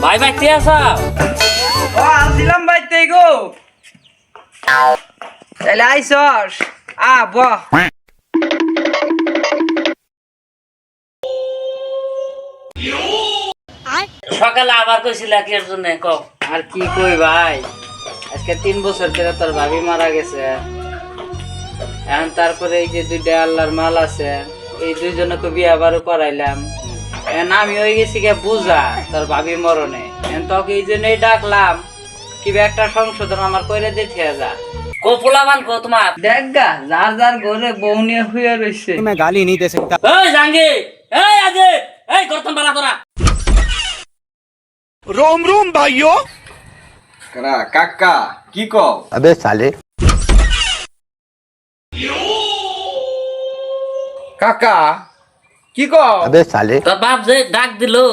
ভাই বাইতে আছো? ও আসছিলাম বাইতে গো। তাহলে আইসস বহ। সকালে আবার কইছিলা কি এর জন্য কও? আর কি কই ভাই, আজকে 3 বছর ধরে তোর ভাবি মারা গেছে। এখন তারপরে এই যে দুইটা আল্লাহর মাল আছে, এই দুইজনকে বিয়ে আবারও করাইলাম। এখন আমি হয়ে গেছি গে বুঝা তোর ভাবি মরণে। এখন তোকে এই জন্যই ডাকলাম, কি একটা সংশোধন আমার করে দিতে যা। কো পোলাবান কো তোমার? দেখ গা, যার যার ঘরে বউ নিয়ে শুয়ে রইছে। मैं गाली नहीं दे सकता। এই জাঙ্গি, এই আজি, এই গর্তন বালা তোরা। रोम रोम भाइयों। करा काका की को अबे साले। काका की को अबे साले। তোর বাপ যে ডাক দিলো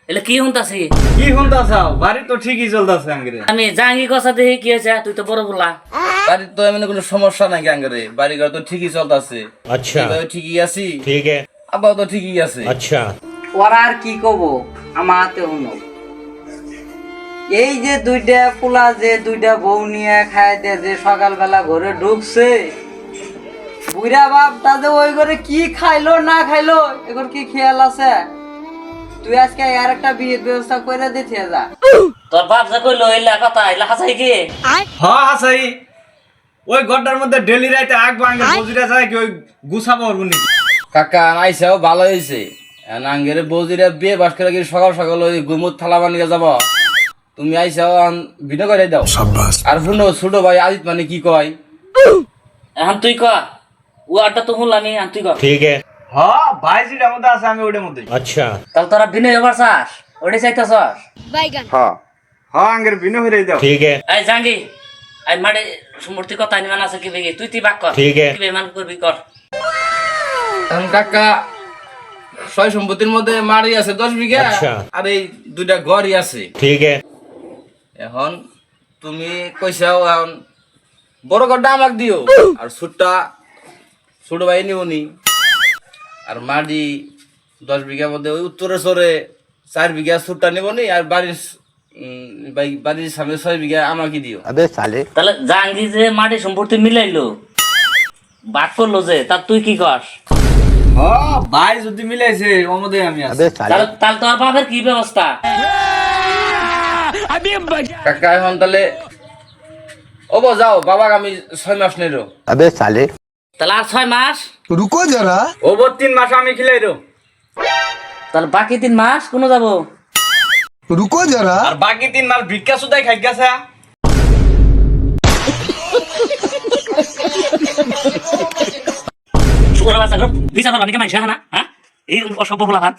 এলে কি হুনতাছি? की हुंदा साव बारी तो ठीक ही चलताছে আঙ্গরে আমি জাঙ্গি কথা দেখি কি হয়েছে, তুই তো বড় বলা। বাড়ি তো এমন কোনো সমস্যা নাই আঙ্গরে বাড়ি ঘর তো ঠিকই চলতাছে अच्छा এভাবে ঠিকই আছি ठीक है। আবার তো ঠিকই আছে अच्छा ওরা আর কি কব, আমার হাতে হুনো। এই যে দুইটা পোলা যে দুইটা বউ নিয়ে খায় দিয়ে যে সকালবেলা ঘরে ঢুকছে, বুড়া বাপটা যে ওই ঘরে কি খাইলো না খাইলো এগুলো কি খেয়াল আছে? তুই আজকে আর একটা বিয়ের ব্যবস্থা করে দিতে যা। তোর বাপ যে কইলো এলা কথা এলা হাসাই কি? হ্যাঁ হাসাই ওই গড্ডার মধ্যে ডেলি রাইতে আগ ভাঙে বজিরা যায় কি ওই গুছাবো বনি কাকা আইসাও ভালো হইছে আঙ্গেরে বজিরা বিয়ে বাস করে কি সকাল সকাল ওই গুমুত থালা বানিয়ে যাব তুমি আইসাও ভিডিও করে দাও আর শুনো ছোট ভাই আজিত মানে কি কয় এখন তুই ক, ও আটা তো হুনলামি, এখন তুই ক। ठीक है। হ্যাঁ ভাই যেটার মধ্যে আছে আমি ওইটার মধ্যে अच्छा তাহলে তোরা বিনয় হবার চাস, ওটাই চাইতেছস? হ্যাঁ হ্যাঁ আঙ্গের ভিন্ন হয়ে দাও ठीक है। এই জাঙ্গি, এই মাঠে মূর্তি কথা নিমান আছে কি বেগে, তুই বাক কর। ঠিক আছে। কি বেমান করবি কর। এখন কাকা ছয় সম্পত্তির মধ্যে মারি আছে 10 বিঘা আচ্ছা। আর এই দুইটা ঘরই আছে ठीक है। এখন তুমি কইসাও এখন বড় ঘরটা আমাকে দিও আর ছোট ভাই নিবনি আর মাটি 10 বিঘার মধ্যে ওই উত্তরে সরে 4 বিঘা ছোটটা নিবনি আর বাড়ির সামনে 6 বিঘা আমাকে দিও अबे साले। তাহলে জাঙ্গি যে মাটি সম্পত্তি মিলাইলো বাক করলো যে, তার তুই কি কর? হ্যাঁ ভাই যদি মিলাইছে ওর মধ্যে আমি আছি अबे साले। তাহলে তাহলে তোর বাপের কি ব্যবস্থা? কাকা এখন তাহলে যাও বাবাকে আমি 6 মাস নেরো अबे साले। তাহলে আর 6 মাস, रुको जरा। 3 মাস আমি খিলাইরো তাহলে বাকি 3 মাস কোনো যাবো? रुको जरा। আর বাকি 3 মাস ভিক্ষা সুদাই খাই গেছে ওরা বাচ্চা ঘর বিচার ভালো নাকি মানুষ না? হ্যাঁ, এই অসভ্য বলা ভাত।